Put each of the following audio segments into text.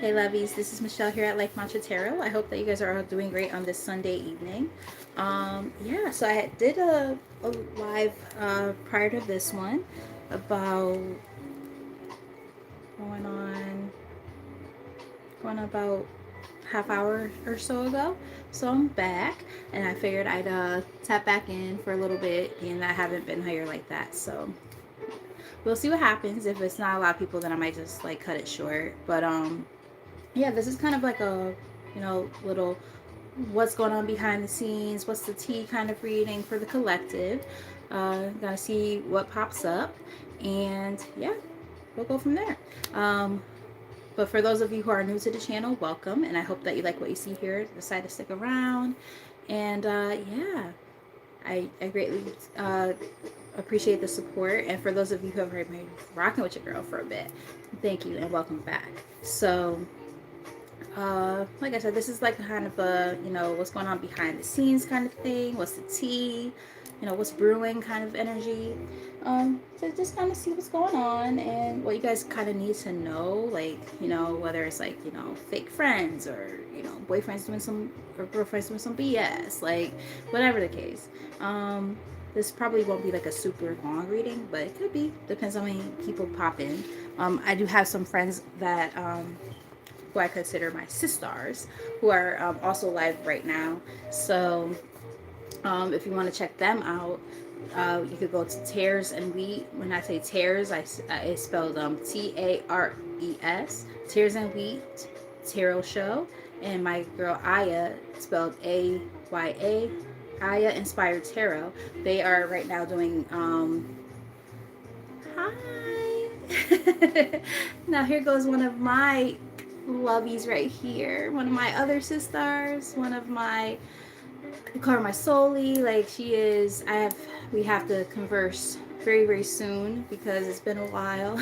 Hey lovies, this is Michelle here at Life Mantra Tarot. I hope that you guys are all doing great on this Sunday evening. Yeah, so I did a live prior to this one about going on about half hour or so ago. So I'm back and I figured I'd tap back in for a little bit and I haven't been here like that. So we'll see what happens. If it's not a lot of people, then I might just like cut it short. But yeah, this is kind of like a, little what's going on behind the scenes, what's the tea kind of reading for the collective. Gonna see what pops up, and yeah, we'll go from there. But for those of you who are new to the channel, welcome, and I hope that you like what you see here. Decide to stick around, and yeah, I greatly appreciate the support. And for those of you who have already been rocking with your girl for a bit, thank you and welcome back. So like I said, this is like kind of a, what's going on behind the scenes kind of thing. What's the tea? What's brewing kind of energy. So just kind of see what's going on and what you guys kind of need to know. Like, whether it's like, fake friends or, boyfriends doing some, or girlfriends doing some BS, like whatever the case. This probably won't be like a super long reading, but it could be. Depends on how many people pop in. I do have some friends that, who I consider my sisters, who are also live right now. So if you want to check them out, you could go to Tares and Wheat. When I say Tares, it's spelled Tares. Tares and Wheat Tarot Show, and my girl Aya, spelled Aya, Aya Inspired Tarot. They are right now doing hi. Now here goes one of my lovies right here. One of my other sisters. One of my, I call her my soully. Like she is. We have to converse very very soon because it's been a while.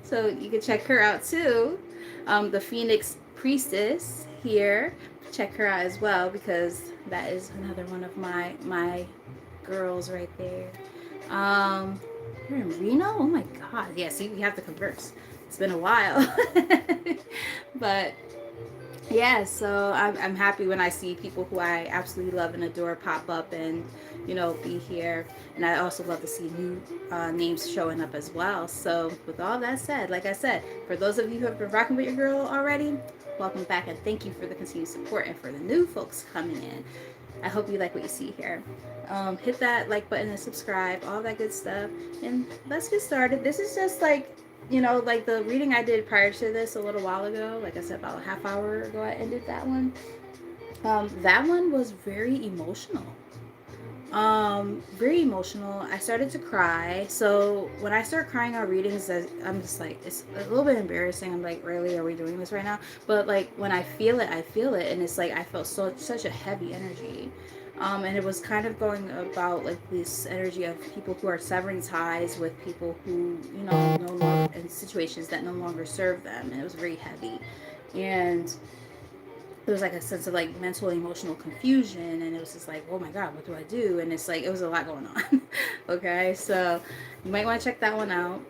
So you can check her out too. The Phoenix Priestess here. Check her out as well because that is another one of my girls right there. You're in Reno? Oh my God. Yeah, see, we have to converse. It's been a while. But yeah, so I'm happy when I see people who I absolutely love and adore pop up and, be here. And I also love to see new names showing up as well. So with all that said, like I said, for those of you who have been rocking with your girl already, welcome back and thank you for the continued support. And for the new folks coming in, I hope you like what you see here. Hit that like button and subscribe, all that good stuff. And let's get started. This is just like, like the reading I did prior to this a little while ago. Like I said, about a half hour ago, I ended that one. That one was very emotional. Very emotional. I started to cry. So when I start crying on readings, I'm just like, it's a little bit embarrassing. I'm like, really, are we doing this right now? But like when I feel it, and it's like I felt such a heavy energy. And it was kind of going about like this energy of people who are severing ties with people who, no longer in situations that no longer serve them. And it was very heavy. And there was like a sense of like mental emotional confusion, and it was just like, oh my God, what do I do? And it's like it was a lot going on. Okay, so you might want to check that one out,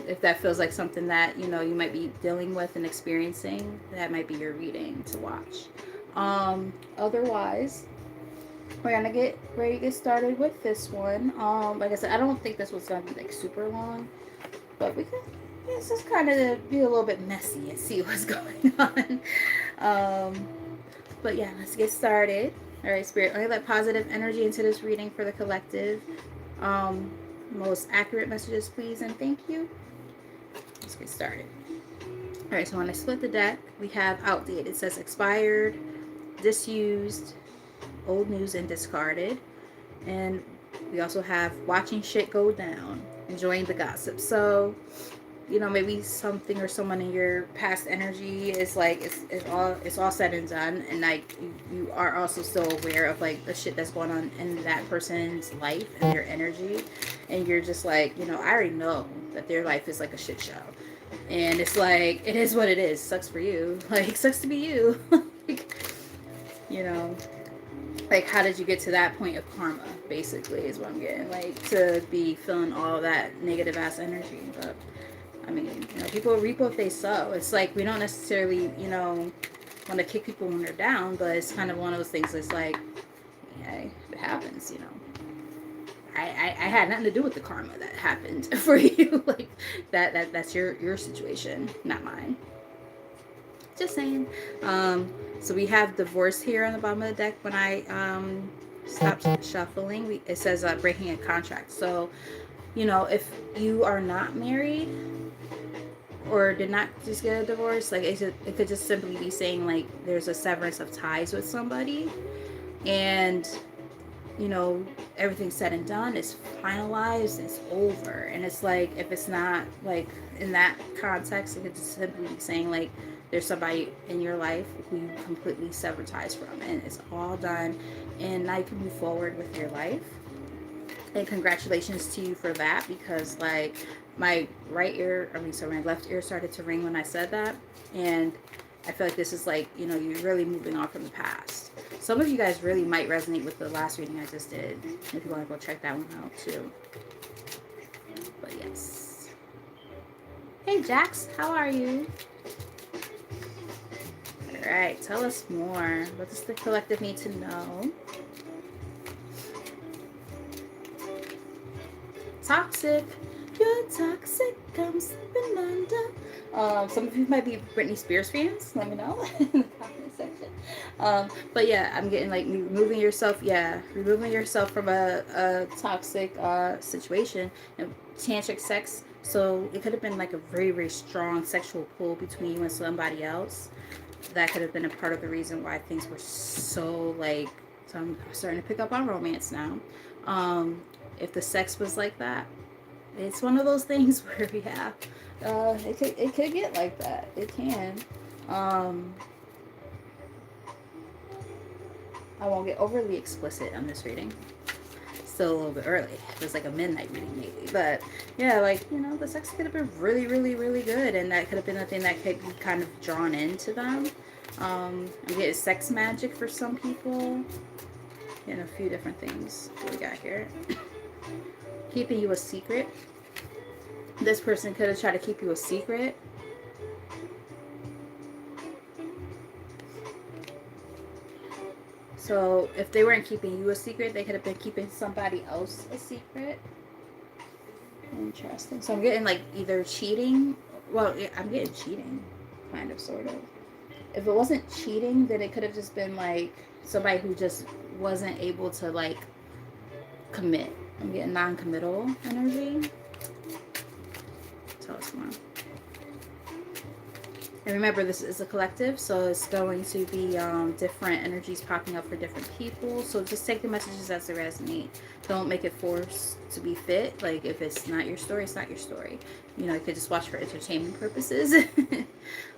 if that feels like something that you might be dealing with and experiencing. That might be your reading to watch. Otherwise, we're gonna get ready to get started with this one. Like I said, I don't think this one's gonna be like super long, but we can, let's just kind of be a little bit messy and see what's going on. um, but yeah, let's get started. All right, Spirit, only let positive energy into this reading for the collective. um, Most accurate messages, please, and thank you. Let's get started. All right, so when I split the deck, we have outdated. It says expired, disused, old news, and discarded. And we also have watching shit go down, enjoying the gossip. So maybe something or someone in your past energy is like it's all said and done, and like you are also still aware of like the shit that's going on in that person's life and their energy, and you're just like, I already know that their life is like a shit show, and it's like it is what it is. Sucks for you. Like, sucks to be you. Like, you know like, how did you get to that point of karma, basically, is what I'm getting, like, to be feeling all that negative ass energy. But I mean, people reap what they sow. It's like we don't necessarily, want to kick people when they're down, but it's kind of one of those things. It's like, yeah, it happens. I had nothing to do with the karma that happened for you. Like that's your situation, not mine. Just saying. So we have divorce here on the bottom of the deck. When I stopped shuffling, it says breaking a contract. So, if you are not married or did not just get a divorce, like it could just simply be saying like there's a severance of ties with somebody, and everything's said and done, it's finalized, it's over. And it's like, if it's not like in that context, it could just simply be saying like there's somebody in your life who you completely sever ties from, and it's all done, and now you can move forward with your life. And congratulations to you for that, because like my my left ear started to ring when I said that. And I feel like this is like, you're really moving on from the past. Some of you guys really might resonate with the last reading I just did, if you want to go check that one out too. But yes. Hey Jax, how are you? Alright, tell us more. What does the collective need to know? Toxic. You're toxic. I'm slipping under. Some of you might be Britney Spears fans. Let me know in the comment section. But yeah, I'm getting like removing yourself. Yeah, removing yourself from a toxic situation and tantric sex. So it could have been like a very, very strong sexual pull between you and somebody else. That could have been a part of the reason why things were so like. So I'm starting to pick up on romance now. If the sex was like that, it's one of those things where it could get like that. It can. I won't get overly explicit on this reading. Still a little bit early. It was like a midnight reading maybe, but yeah, like the sex could have been really, really, really good, and that could have been a thing that could be kind of drawn into them. I'm getting sex magic for some people, and a few different things. What we got here? Keeping you a secret. This person could have tried to keep you a secret. So if they weren't keeping you a secret, they could have been keeping somebody else a secret. Interesting. So I'm getting like either cheating. Well, yeah, I'm getting cheating, kind of, sort of. If it wasn't cheating, then it could have just been like somebody who just wasn't able to like commit. I'm getting non-committal energy. Tell us more. And remember, this is a collective, so it's going to be different energies popping up for different people. So just take the messages as they resonate. Don't make it forced to be fit. Like, if it's not your story, it's not your story. You could just watch for entertainment purposes.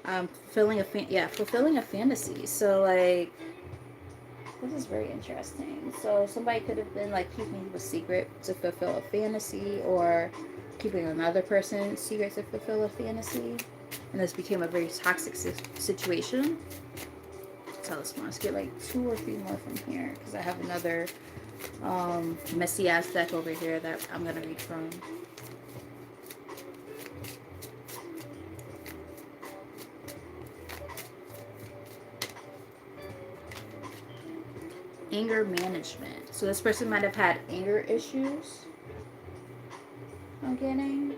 Fulfilling a fantasy. So, like, this is very interesting. So somebody could have been like keeping you a secret to fulfill a fantasy, or keeping another person's secret to fulfill a fantasy. And this became a very toxic situation. Tell us more. Let's get like 2 or 3 more from here, because I have another messy ass deck over here that I'm going to read from. Anger management. So this person might have had anger issues. I'm getting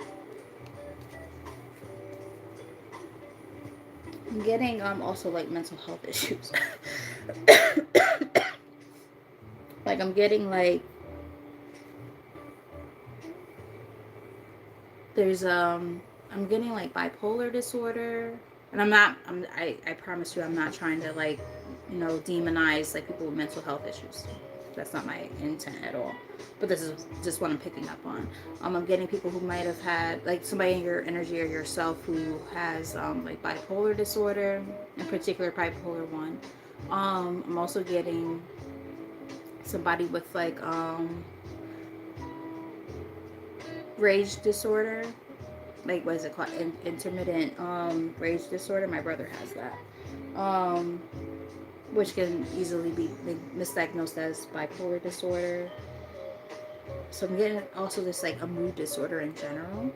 also like mental health issues. Like I'm getting like there's I'm getting like bipolar disorder. And I promise you I'm not trying to like, demonize like people with mental health issues. That's not my intent at all. But this is just what I'm picking up on. I'm getting people who might have had like somebody in your energy or yourself who has like bipolar disorder, in particular bipolar 1. I'm also getting somebody with like rage disorder. Like, what is it called? Intermittent rage disorder. My brother has that. Which can easily be misdiagnosed as bipolar disorder. So I'm getting also this like a mood disorder in general.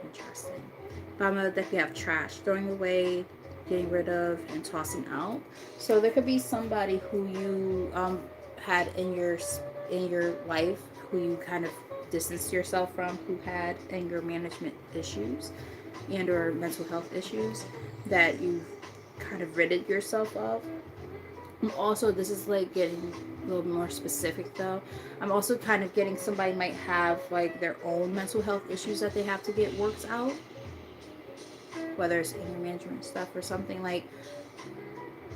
Interesting. Bottom of the deck, we have trash, throwing away, getting rid of, and tossing out. So there could be somebody who you had in your life who you kind of distanced yourself from, who had anger management issues and or mental health issues that you've kind of ridded yourself of. Also, this is like getting a little more specific though. I'm also kind of getting somebody might have like their own mental health issues that they have to get worked out, whether it's anger management stuff or something. Like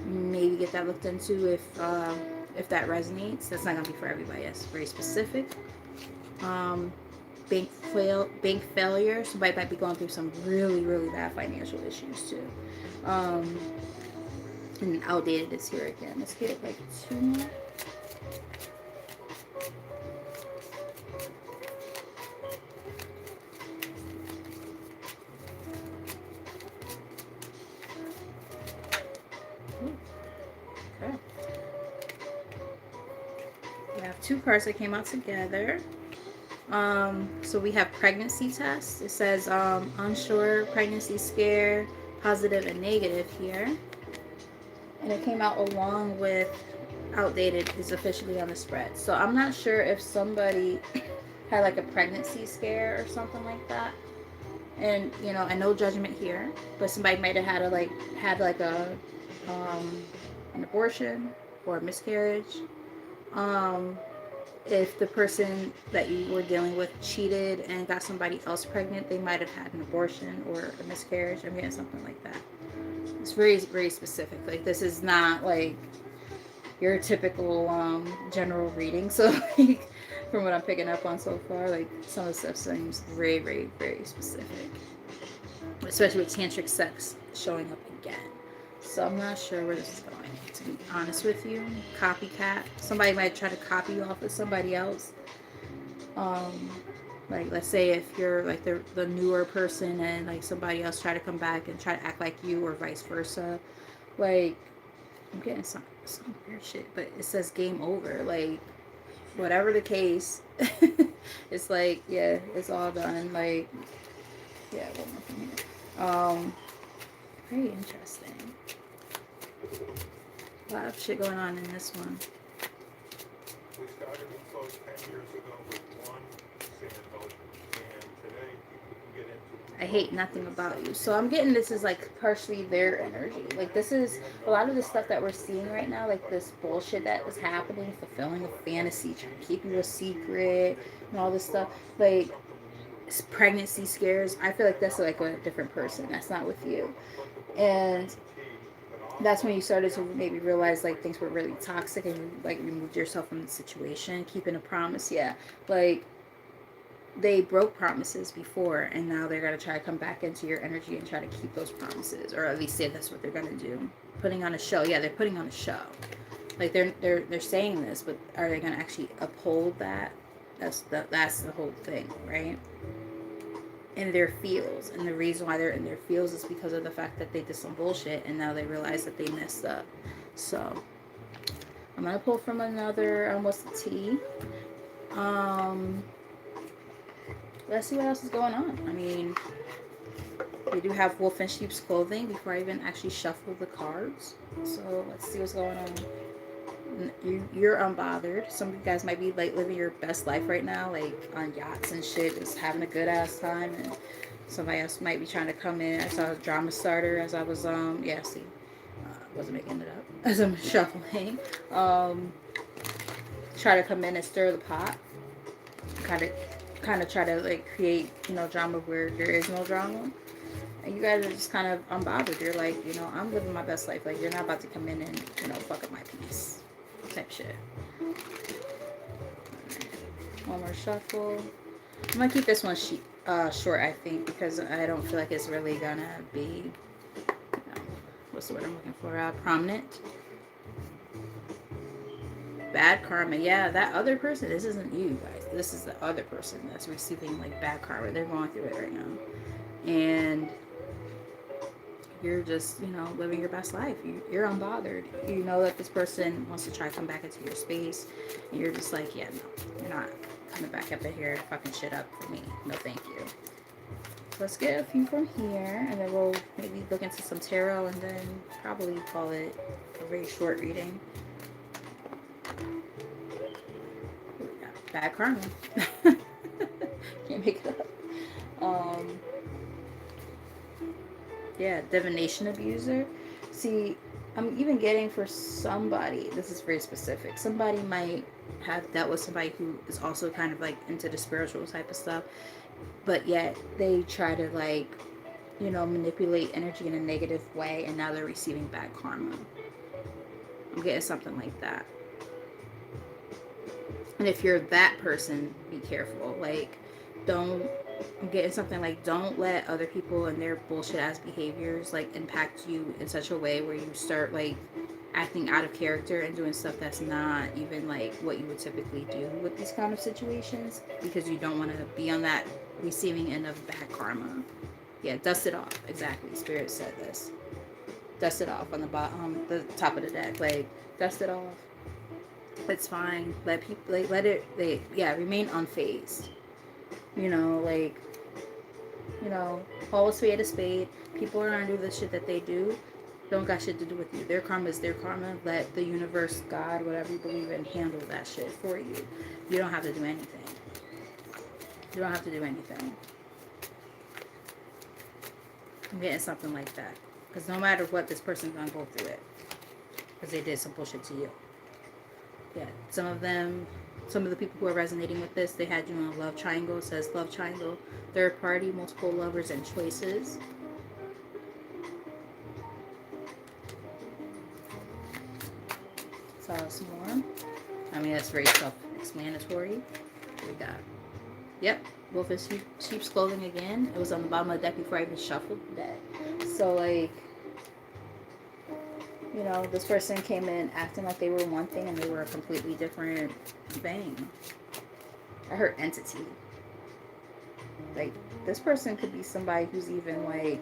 maybe get that looked into if that resonates. That's not gonna be for everybody. That's very specific. Um, bank failure. Somebody might be going through some really bad financial issues too. Um, and outdated is here again. Let's get like two more. Okay. We have two cards that came out together. So we have pregnancy test. It says unsure, pregnancy scare, positive and negative here. And it came out along with outdated is officially on the spread. So I'm not sure if somebody had like a pregnancy scare or something like that. And you know, I know judgment here, but somebody might have had like a an abortion or a miscarriage. Um, if the person that you were dealing with cheated and got somebody else pregnant, they might have had an abortion or a miscarriage. I'm getting something like that. It's very specific. Like this is not like your typical general reading. So like from what I'm picking up on so far, like some of the stuff seems very specific. Especially with tantric sex showing up again. So I'm not sure where this is going, to be honest with you. Copycat. Somebody might try to copy you off of somebody else. Um, like let's say if you're like the newer person and like somebody else try to come back and try to act like you or vice versa. Like I'm getting some weird shit, but it says game over. Like whatever the case, it's like yeah, it's all done. Like yeah, one more from here. Very interesting. A lot of shit going on in this one. We started in close 10 years ago with one sandboat, and today we can get into. I hate nothing about you. So I'm getting this is like partially their energy. Like this is a lot of the stuff that we're seeing right now, like this bullshit that was happening, fulfilling a fantasy, trying to keep you a secret and all this stuff. Like pregnancy scares. I feel like that's like a different person. That's not with you. And that's when you started to maybe realize like things were really toxic and you like removed yourself from the situation, keeping a promise. Yeah, like they broke promises before and now they're going to try to come back into your energy and try to keep those promises, or at least say that's what they're going to do. Putting on a show. Yeah, they're putting on a show. Like they're saying this, but are they going to actually uphold that? That's the whole thing, right? In their fields, and the reason why they're in their fields is because of the fact that they did some bullshit and now they realize that they messed up. So I'm gonna pull from another what's the T. Let's see what else is going on. I mean, we do have wolf in sheep's clothing before I even actually shuffle the cards. So let's see what's going on. You're unbothered. Some of you guys might be like living your best life right now, like on yachts and shit, just having a good ass time, and somebody else might be trying to come in. I saw a drama starter as I was yeah, see, wasn't making it up as I'm shuffling. Try to come in and stir the pot, kind of try to like create drama where there is no drama. And you guys are just kind of unbothered. You're like, I'm living my best life. Like, you're not about to come in and fuck up my peace type shit. One more shuffle. I'm gonna keep this one short, I think, because I don't feel like it's really gonna be, what's the word I'm looking for? Prominent. Bad karma. Yeah, that other person. This isn't you guys. This is the other person that's receiving like bad karma. They're going through it right now, and you're just, living your best life. You're unbothered. You know that this person wants to try to come back into your space, and you're just like, yeah, no, you're not coming back up in here and fucking shit up for me. No, thank you. let's get a few from here, and then we'll maybe look into some tarot, and then probably call it a very short reading. Bad karma. Can't make it up. Um, yeah, divination abuser. See, I'm even getting for somebody, this is very specific. Somebody might have dealt with somebody who is also kind of like into the spiritual type of stuff, but yet they try to like, manipulate energy in a negative way, and now they're receiving bad karma. I'm getting something like that. And if you're that person, be careful. Like, don't, I'm getting something like, don't let other people and their bullshit ass behaviors like impact you in such a way where you start like acting out of character and doing stuff that's not even like what you would typically do with these kind of situations, because you don't want to be on that receiving end of bad karma. Yeah, dust it off. Exactly. Spirit said this. Dust it off on the bottom, the top of the deck. Like, dust it off. It's fine. Let people like let it. Remain unfazed. Like, call a spade a spade. People are gonna do the shit that they do. Don't got shit to do with you. Their karma is their karma. Let the universe, God, whatever you believe in, handle that shit for you. You don't have to do anything. You don't have to do anything. I'm getting something like that. Because no matter what, this person's gonna go through it. Because they did some bullshit to you. Yeah, some of the people who are resonating with this, they had you on a love triangle. It says love triangle, third party, multiple lovers, and choices. Saw some more. I mean, that's very self-explanatory. We got, yep, wolf in sheep's clothing again. It was on the bottom of the deck before I even shuffled the deck. So, like, this person came in acting like they were one thing and they were a completely different thing. I heard entity. Like, this person could be somebody who's even like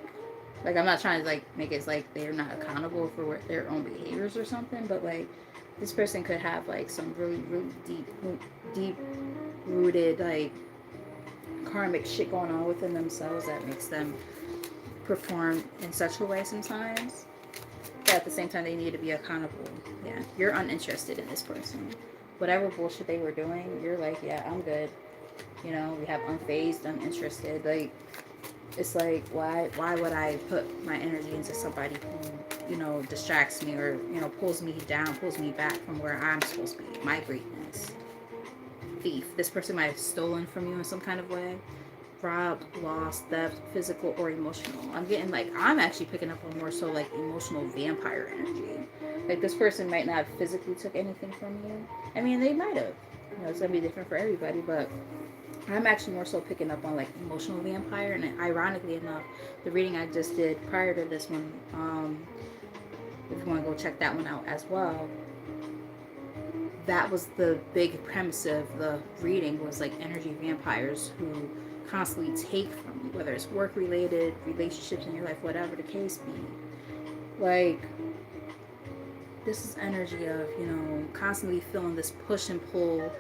I'm not trying to like make it like they're not accountable for their own behaviors or something, but like this person could have like some really really deep rooted like karmic shit going on within themselves that makes them perform in such a way sometimes. But at the same time, they need to be accountable. Yeah, you're uninterested in this person. Whatever bullshit they were doing, you're like, yeah, I'm good. We have unfazed, uninterested. Like, it's like, why would I put my energy into somebody who, distracts me or, pulls me down, pulls me back from where I'm supposed to be, my greatness. Thief. This person might have stolen from you in some kind of way. Robbed, lost, theft, physical or emotional. I'm actually picking up on more so like emotional vampire energy. Like, this person might not have physically took anything from you. I mean, they might have. It's gonna be different for everybody, but I'm actually more so picking up on like emotional vampire. And ironically enough, the reading I just did prior to this one, if you want to go check that one out as well, that was the big premise of the reading, was like energy vampires who constantly take from you, whether it's work related, relationships in your life, whatever the case be. Like, this is energy of, constantly feeling this push and pull,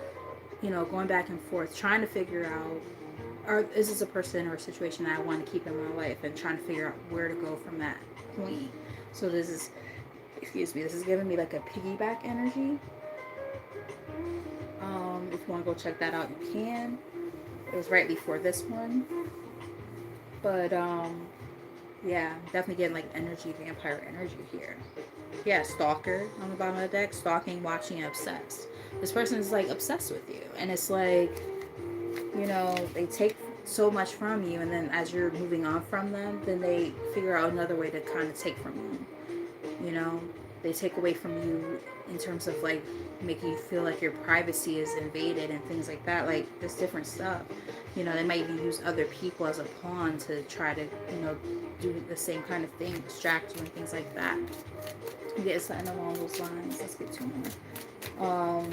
going back and forth, trying to figure out, is this a person or a situation that I want to keep in my life, and trying to figure out where to go from that point. So this is giving me like a piggyback energy. If you want to go check that out, you can. It was right before this one. But, yeah, definitely getting like energy, vampire energy here. Yeah, stalker on the bottom of the deck. Stalking, watching, and obsessed. This person is like obsessed with you. And it's like, they take so much from you. And then as you're moving on from them, then they figure out another way to kind of take from you. They take away from you in terms of like making you feel like your privacy is invaded and things like that. Like, this different stuff. They might even use other people as a pawn to try to, do the same kind of thing, distract you and things like that. Get something along those lines. Let's get two more.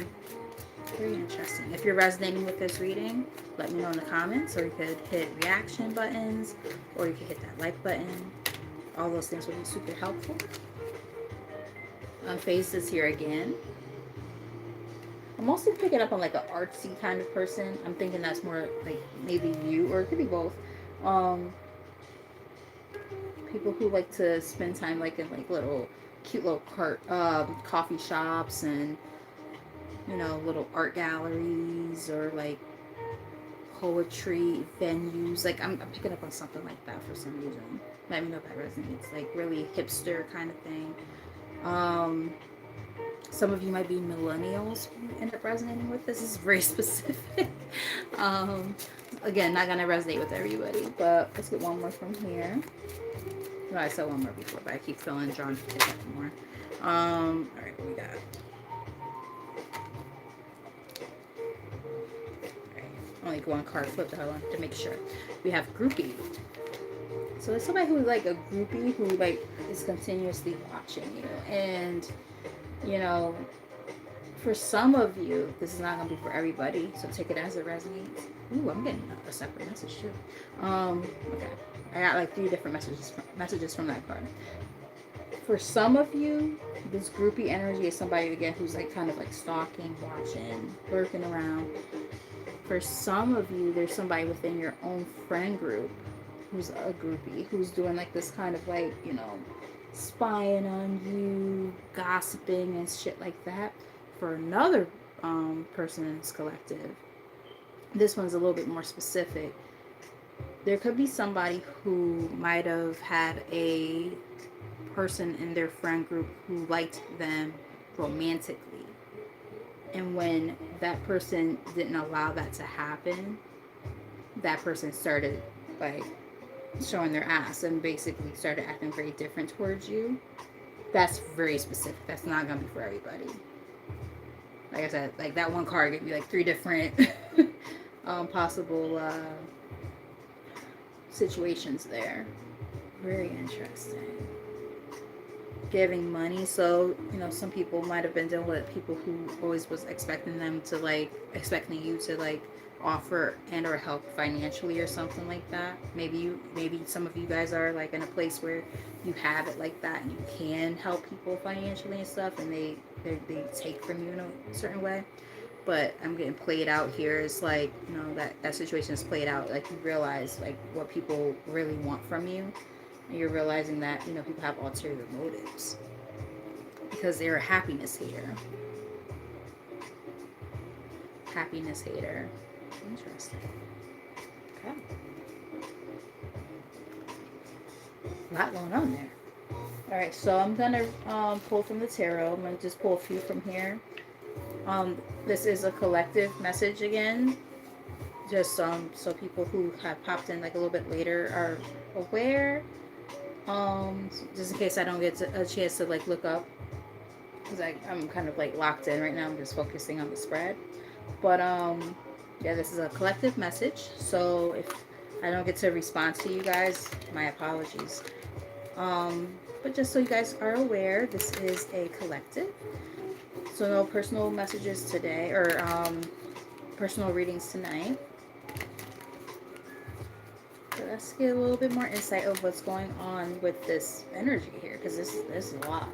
Very interesting. If you're resonating with this reading, let me know in the comments, or you could hit reaction buttons, or you could hit that like button. All those things would be super helpful. Face is here again. I'm mostly picking up on like an artsy kind of person. I'm thinking that's more like maybe you, or it could be both. people who like to spend time like in like little cute little coffee shops and little art galleries or like poetry venues. Like I'm picking up on something like that for some reason. Let me know if that resonates. Like really hipster kind of thing. Um, some of you might be millennials who end up resonating with this. This is very specific. um, Again, not gonna resonate with everybody, but let's get one more from here. No, I said one more before, but I keep feeling drawn to pick up more. All right, what we got? Only one card flipped. I want to make sure. We have groupie. So it's somebody who like a groupie who like is continuously watching you, and you know, for some of you, this is not gonna be for everybody. So take it as it resonates. Ooh, I'm getting a separate message too. Okay, I got like 3 different messages from that card. For some of you, this groupie energy is somebody again who's like kind of like stalking, watching, lurking around. For some of you, there's somebody within your own friend group who's a groupie, who's doing like this kind of like, spying on you, gossiping and shit like that. For another person in this collective, this one's a little bit more specific. There could be somebody who might have had a person in their friend group who liked them romantically. And when that person didn't allow that to happen, that person started like showing their ass and basically started acting very different towards you. That's very specific. That's not gonna be for everybody. Like I said, like that one card gave you like 3 different possible situations there. Very interesting. Giving money, so some people might have been dealing with people who always was expecting you to like offer and or help financially or something like that. Maybe some of you guys are like in a place where you have it like that and you can help people financially and stuff, and they take from you in a certain way. But I'm getting played out here. It's like that situation is played out. Like you realize like what people really want from you, and you're realizing that people have ulterior motives because they're a happiness hater. Happiness hater. Interesting. Okay. A lot going on there. All right, so I'm gonna pull from the tarot. I'm gonna just pull a few from here. This is a collective message again, just so people who have popped in like a little bit later are aware. Just in case I don't get a chance to like look up, because I'm kind of like locked in right now. I'm just focusing on the spread. But yeah, this is a collective message. So if I don't get to respond to you guys, my apologies. But just so you guys are aware, this is a collective. So no personal messages today or personal readings tonight. But let's get a little bit more insight of what's going on with this energy here, because this is a lot.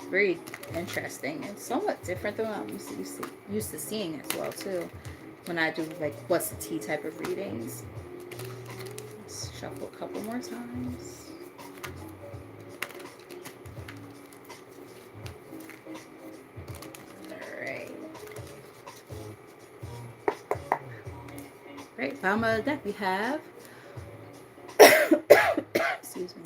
Very interesting and somewhat different than what I'm used to seeing as well too. When I do like what's the tea type of readings. Let's shuffle a couple more times. Right, bottom of the deck we have. Excuse me.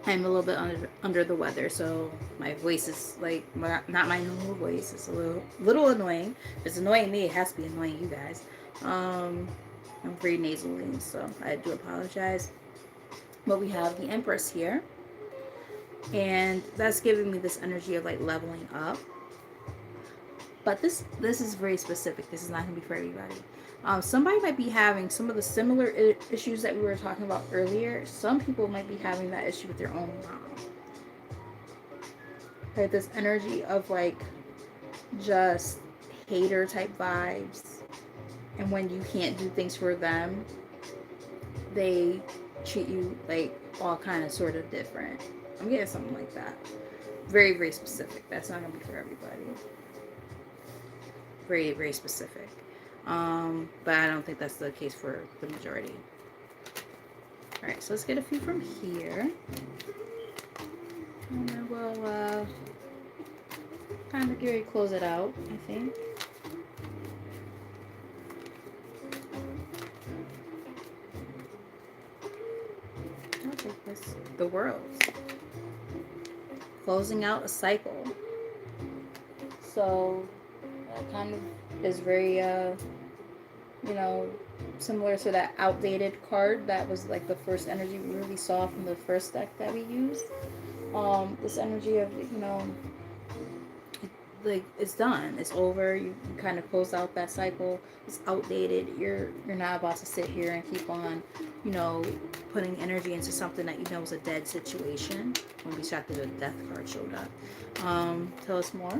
I'm a little bit under the weather, so my voice is like not my normal voice. It's a little annoying. If it's annoying me, it has to be annoying you guys. I'm very nasally, so I do apologize. But we have the Empress here, and that's giving me this energy of like leveling up. But this is very specific. This is not going to be for everybody. Somebody might be having some of the similar issues that we were talking about earlier. Some people might be having that issue with their own mom. Right, this energy of like just hater type vibes. And when you can't do things for them, they treat you like all kind of sort of different. I'm getting something like that. Very, very specific. That's not going to be for everybody. Very, very specific. But I don't think that's the case for the majority. All right, so let's get a few from here. And then we'll kind of get ready to close it out, I think. I'll take this. The Worlds. Closing out a cycle. So that kind of is very, you know, similar to that outdated card that was like the first energy we really saw from the first deck that we used. This energy of, like it's done, it's over. You kind of close out that cycle. It's outdated. You're not about to sit here and keep on, you know, putting energy into something that you know is a dead situation. When we shot the death card showed up. Tell us more.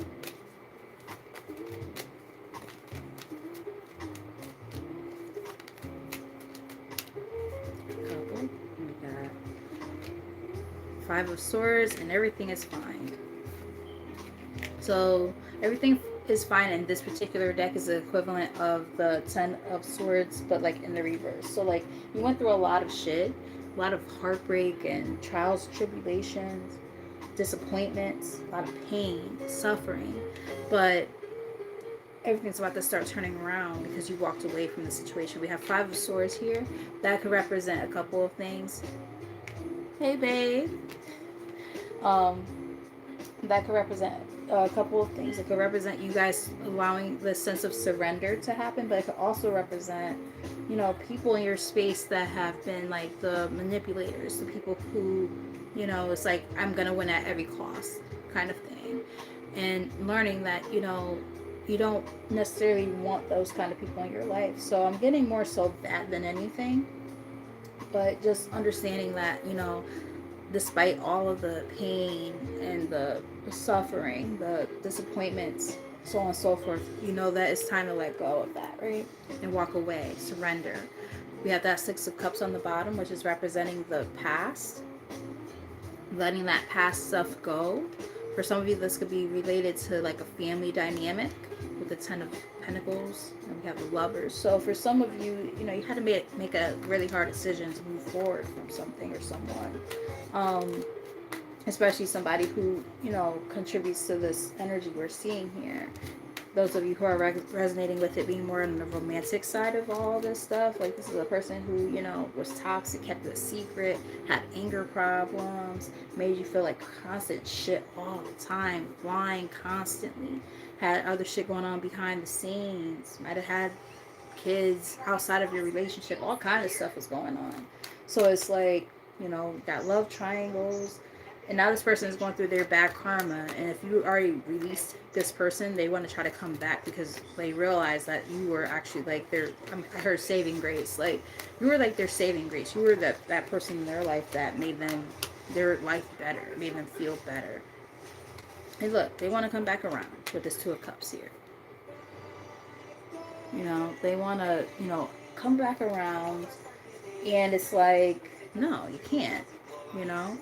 Couple. We got Five of Swords, and everything is fine. So everything is fine in this particular deck is the equivalent of the Ten of Swords, but like in the reverse. So like you went through a lot of shit, a lot of heartbreak and trials, tribulations, disappointments, a lot of pain, suffering, but everything's about to start turning around because you walked away from the situation. We have Five of Swords here. That could represent a couple of things. Hey, babe. Um, that could represent a couple of things. It could represent you guys allowing the sense of surrender to happen, but it could also represent, you know, people in your space that have been like the manipulators, the people who, you know, it's like, I'm going to win at every cost kind of thing. And learning that, you know, you don't necessarily want those kind of people in your life. So I'm getting more so that than anything. But just understanding that, you know, despite all of the pain and the suffering, the disappointments, so on and so forth, you know that it's time to let go of that, right? And walk away, surrender. We have that Six of Cups on the bottom, which is representing the past, letting that past stuff go. For some of you, this could be related to like a family dynamic with the Ten of Pentacles, and we have the Lovers. So for some of you, you know, you had to make a really hard decision to move forward from something or someone. Especially somebody who, you know, contributes to this energy we're seeing here. Those of you who are resonating with it being more on the romantic side of all this stuff, like this is a person who, you know, was toxic, kept it a secret, had anger problems, made you feel like constant shit all the time, lying constantly, had other shit going on behind the scenes, might have had kids outside of your relationship, all kind of stuff was going on. So it's like, you know, got love triangles, and now this person is going through their bad karma, and if you already released this person, they want to try to come back because they realize that you were actually like their, I heard saving grace, like you were like their saving grace. You were that person in their life that made them, their life better, made them feel better. And look, they want to come back around with this Two of Cups here. You know, they want to, you know, come back around, and it's like, no, you can't, you know.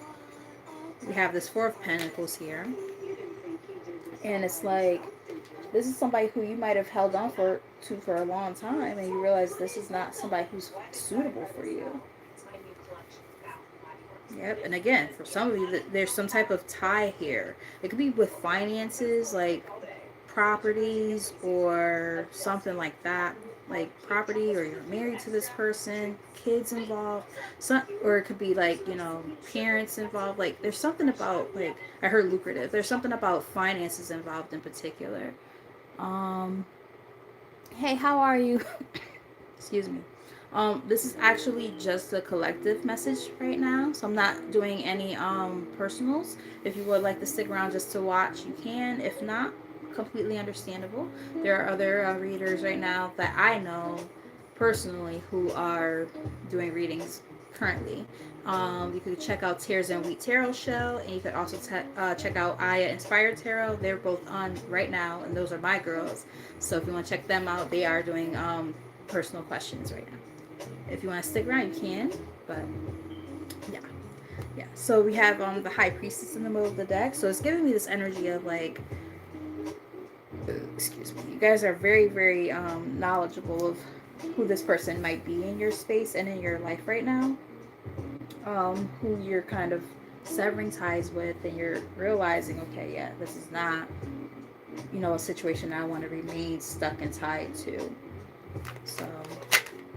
We have this Four of Pentacles here, and it's like, this is somebody who you might have held on for a long time, and you realize this is not somebody who's suitable for you. Yep, and again, for some of you, there's some type of tie here. It could be with finances, like properties or something like that, like property, or you're married to this person, kids involved, some, or it could be like, you know, parents involved. Like there's something about, like, I heard lucrative, there's something about finances involved in particular. um hey, how are you? Excuse me. This is actually just a collective message right now, so I'm not doing any personals. If you would like to stick around just to watch, you can. If not, completely understandable. There are other readers right now that I know personally who are doing readings currently. You could check out Tears and Wheat Tarot Show, and you could also check out Aya Inspired Tarot. They're both on right now, and those are my girls. So if you want to check them out, they are doing personal questions right now. If you want to stick around, you can. But yeah, yeah. So we have the High Priestess in the middle of the deck. So it's giving me this energy of like, excuse me, you guys are very, very knowledgeable of who this person might be in your space and in your life right now. who you're kind of severing ties with, and you're realizing, okay, yeah, this is not, a situation I want to remain stuck and tied to. So,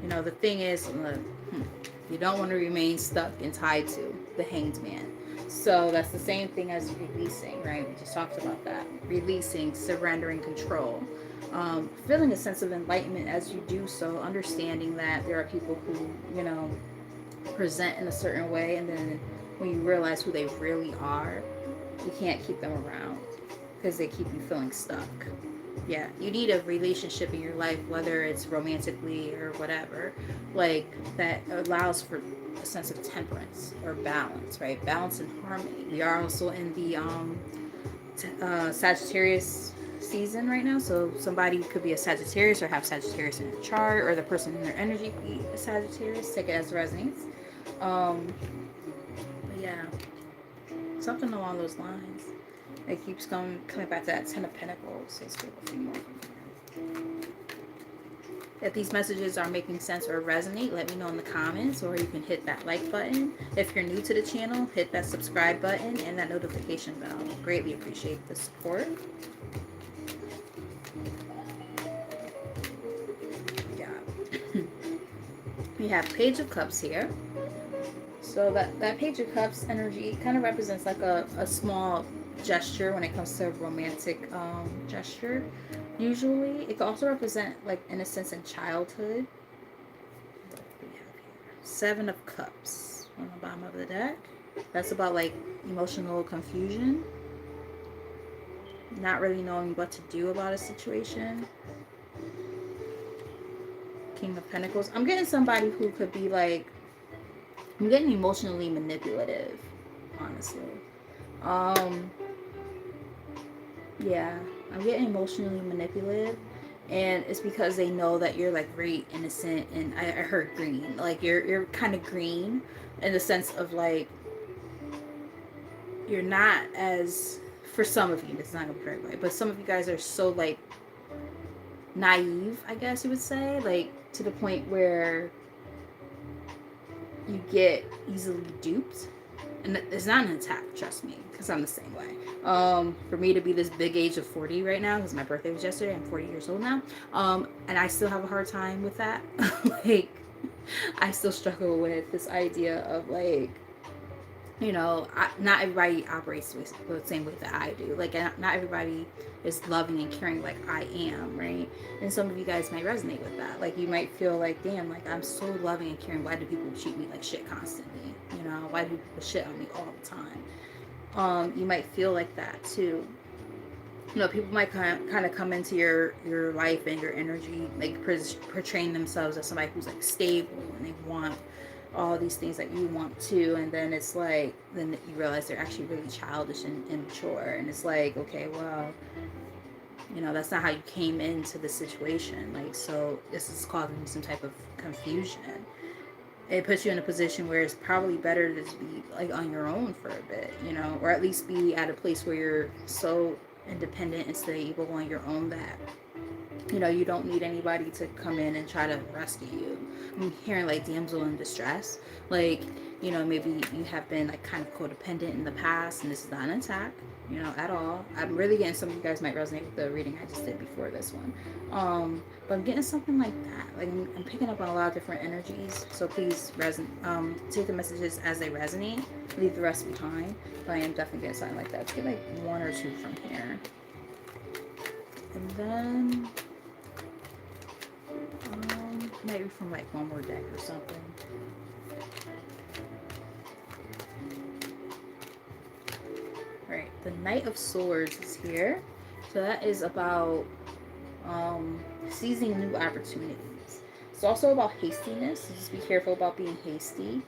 the thing is, you don't want to remain stuck and tied to the hanged man. So that's the same thing as releasing, right? We just talked about that. Releasing, surrendering control. Feeling a sense of enlightenment as you do so, understanding that there are people who, present in a certain way, and then when you realize who they really are, you can't keep them around because they keep you feeling stuck. Yeah, you need a relationship in your life, whether it's romantically or whatever, like that allows for a sense of temperance or balance, right? Balance and harmony. We are also in the Sagittarius season right now, so somebody could be a Sagittarius or have Sagittarius in their chart, or the person in their energy could be a Sagittarius. Take it as resonates. But yeah, something along those lines. It keeps coming back to that Ten of Pentacles. Let's get a few more from here. If these messages are making sense or resonate, let me know in the comments, or you can hit that like button. If you're new to the channel, hit that subscribe button and that notification bell. Greatly appreciate the support. Yeah. We have Page of Cups here. So that Page of Cups energy kind of represents like a small gesture when it comes to romantic gesture. Usually, it can also represent like innocence and childhood. What do we have here? Seven of Cups on the bottom of the deck. That's about like emotional confusion, not really knowing what to do about a situation. King of Pentacles. I'm getting somebody who could be like, I'm getting emotionally manipulative, honestly. Um, yeah, I'm getting emotionally manipulative, and it's because they know that you're like very innocent, and I heard green, like you're kind of green, in the sense of like you're not as, for some of you, it's not gonna be for everybody, but some of you guys are so like naive, I guess you would say, like to the point where you get easily duped. And it's not an attack, trust me, because I'm the same way. For me to be this big age of 40 right now, because my birthday was yesterday, I'm 40 years old now, and I still have a hard time with that. Like, I still struggle with this idea of like, not everybody operates the same way that I do. Like, not everybody is loving and caring like I am, right? And some of you guys might resonate with that. Like, you might feel like, damn, like I'm so loving and caring. Why do people treat me like shit constantly? Why do people shit on me all the time? You might feel like that too. People might kind of come into your life and your energy, like portraying themselves as somebody who's like stable, and they want all these things that you want too, and then it's like, then you realize they're actually really childish and immature, and it's like, okay, well, that's not how you came into the situation. Like, so this is causing some type of confusion. It puts you in a position where it's probably better to be like on your own for a bit, or at least be at a place where you're so independent and stable on your own that you don't need anybody to come in and try to rescue you. I'm hearing like damsel in distress, like maybe you have been like kind of codependent in the past, and this is not an attack, at all. I'm really getting, some of you guys might resonate with the reading I just did before this one, but I'm getting something like that. Like, I'm picking up on a lot of different energies, so please take the messages as they resonate, leave the rest behind. But I am definitely getting something like that. Let's get like one or two from here, and then maybe from like one more deck or something. Alright, the Knight of Swords is here. So that is about seizing new opportunities. It's also about hastiness, so just be careful about being hasty.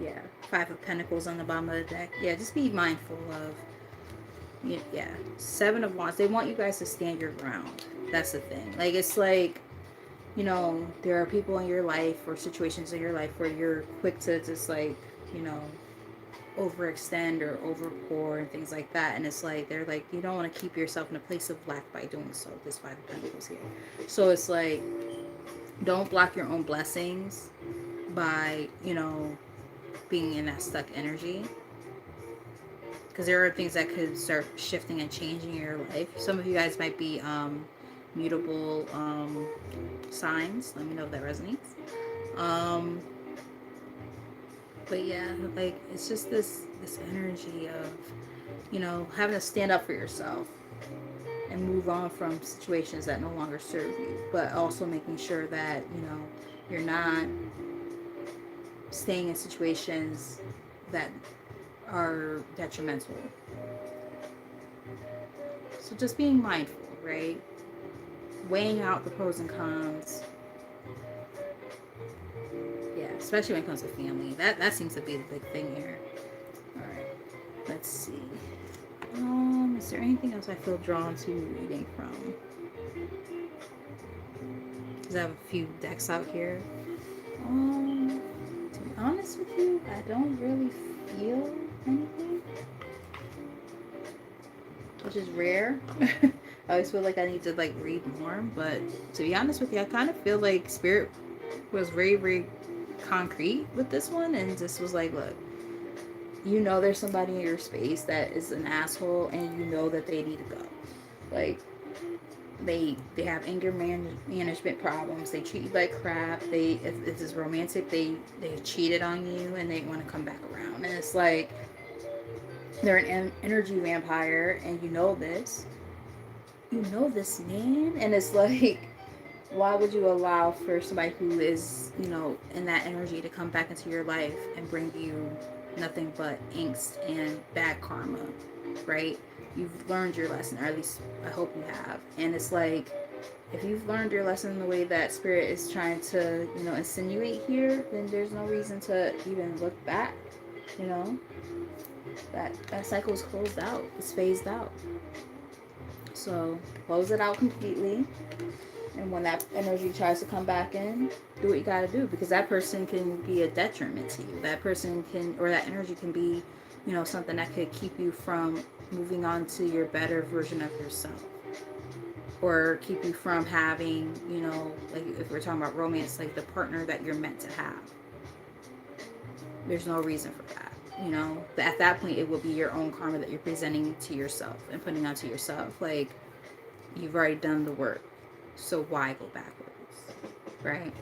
Yeah, Five of Pentacles on the bottom of the deck. Yeah, just be mindful of, yeah, Seven of Wands. They want you guys to stand your ground. That's the thing. Like, it's like, there are people in your life or situations in your life where you're quick to just like, overextend or overpour and things like that. And it's like, they're like, you don't want to keep yourself in a place of lack by doing so. This Five of Pentacles here. So it's like, Don't block your own blessings by, being in that stuck energy. Because there are things that could start shifting and changing in your life. Some of you guys might be mutable signs. Let me know if that resonates. Um, but yeah, like it's just this energy of having to stand up for yourself and move on from situations that no longer serve you, but also making sure that you're not staying in situations that are detrimental. So just being mindful, right? Weighing out the pros and cons. Yeah, especially when it comes to family. That seems to be the big thing here. All right, let's see. Is there anything else I feel drawn to reading from? Because I have a few decks out here. To be honest with you, I don't really feel anything, which is rare. I always feel like I need to like read more, but to be honest with you, I kind of feel like Spirit was very, very concrete with this one, and just was like, look, there's somebody in your space that is an asshole, and that they need to go. Like they have management problems. They treat you like crap. If this is romantic, they cheated on you, and they want to come back around. And it's like they're an energy vampire, and this. Man, and it's like, why would you allow for somebody who is in that energy to come back into your life and bring you nothing but angst and bad karma, right? You've learned your lesson, or at least I hope you have. And it's like, if you've learned your lesson the way that Spirit is trying to insinuate here, then there's no reason to even look back. you know that cycle is closed out. It's phased out. So close it out completely. And when that energy tries to come back in, do what you got to do, because that person can be a detriment to you. That person can, or that energy can be, something that could keep you from moving on to your better version of yourself, or keep you from having, like if we're talking about romance, like the partner that you're meant to have. There's no reason for that. At that point, it will be your own karma that you're presenting to yourself and putting onto yourself. Like, you've already done the work, so why go backwards, right?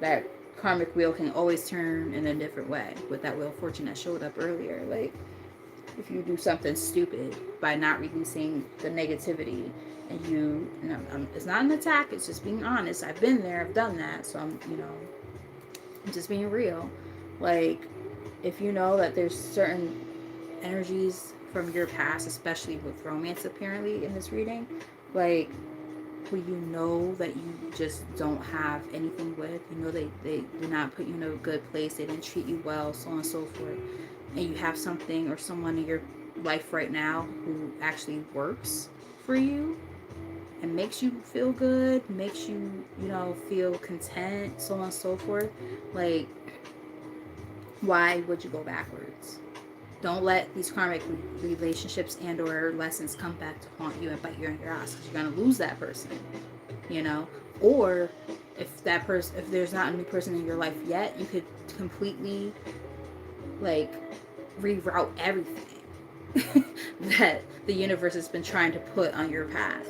That karmic wheel can always turn in a different way. With that wheel of fortune that showed up earlier, like if you do something stupid by not releasing the negativity, and it's not an attack, it's just being honest. I've been there, I've done that, so I'm just being real. Like, if you know that there's certain energies from your past, especially with romance apparently in this reading, like who that you just don't have anything with, they do not put you in a good place, they didn't treat you well, so on and so forth, and you have something or someone in your life right now who actually works for you and makes you feel good, makes you, feel content, so on and so forth, like, why would you go backwards? Don't let these karmic relationships and or lessons come back to haunt you and bite you in your ass, because you're going to lose that person, or if there's not a new person in your life yet, you could completely like reroute everything that the universe has been trying to put on your path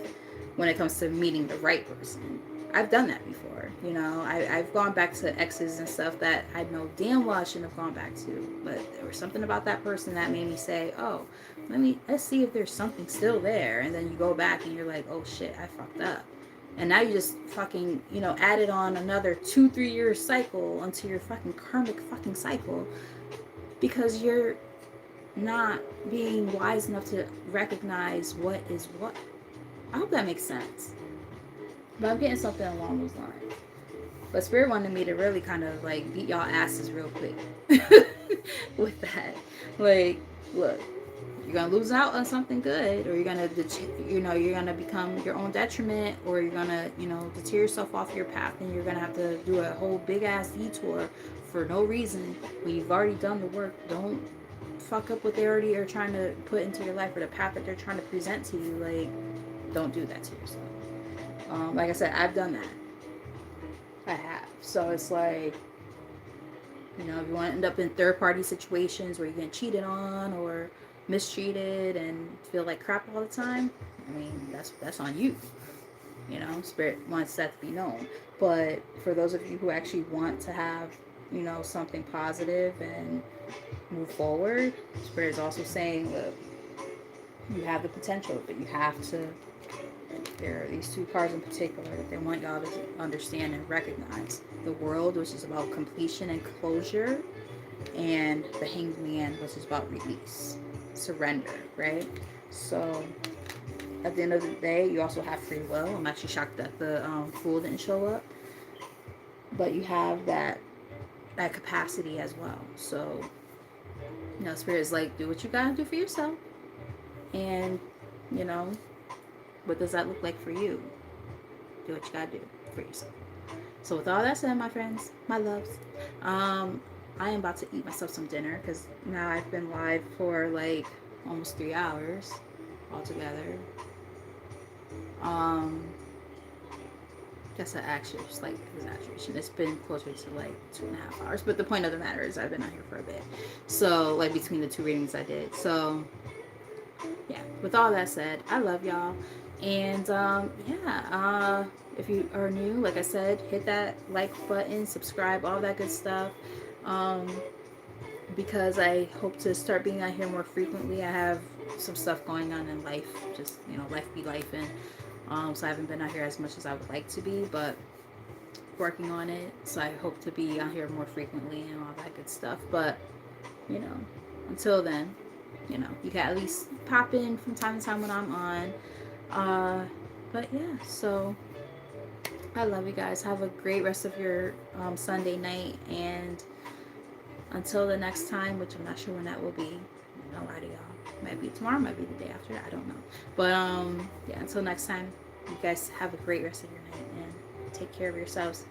when it comes to meeting the right person. I've done that before. I've gone back to exes and stuff that I know damn well I shouldn't have gone back to, but there was something about that person that made me say, oh, let's see if there's something still there. And then you go back and you're like, oh shit, I fucked up. And now you just fucking, added on another 2-3 year cycle onto your fucking karmic fucking cycle, because you're not being wise enough to recognize what is what. I hope that makes sense. But I'm getting something along those lines. But Spirit wanted me to really kind of like beat y'all asses real quick with that. Like, look, you're gonna lose out on something good, or you're gonna, you're gonna become your own detriment, or you're gonna, deter yourself off your path, and you're gonna have to do a whole big ass detour for no reason when you've already done the work. Don't fuck up what they already are trying to put into your life, or the path that they're trying to present to you. Like, don't do that to yourself. Like I said, I've done that. I have. So it's like, if you want to end up in third party situations where you're getting cheated on or mistreated and feel like crap all the time, I mean, that's on you. Spirit wants that to be known. But for those of you who actually want to have, something positive and move forward, Spirit is also saying, look, you have the potential, but you have to. There are these two cards in particular that they want y'all to understand and recognize. The world, which is about completion and closure, and the Hanged Man, which is about release, surrender, right? So at the end of the day, you also have free will. I'm actually shocked that the Fool didn't show up, but you have that capacity as well. So Spirit is like, do what you gotta do for yourself, and you know, what does that look like for you? Do what you gotta do for yourself. So with all that said, my friends, my loves, um, I am about to eat myself some dinner because now I've been live for like almost 3 hours altogether. Um, that's an actual slight exaggeration. It's been closer to like 2.5 hours. But the point of the matter is I've been out here for a bit. So like between the two readings I did. So yeah, with all that said, I love y'all. And if you are new, like I said, hit that like button, subscribe, all that good stuff. Um, because I hope to start being out here more frequently. I have some stuff going on in life, just life be life, and so I haven't been out here as much as I would like to be, but working on it. So I hope to be out here more frequently and all that good stuff. But you know, until then, you can at least pop in from time to time when I'm on. But yeah, so I love you guys. Have a great rest of your Sunday night, and until the next time, which I'm not sure when that will be. No idea, y'all. Might be tomorrow, might be the day after. I don't know. But yeah. Until next time, you guys have a great rest of your night and take care of yourselves.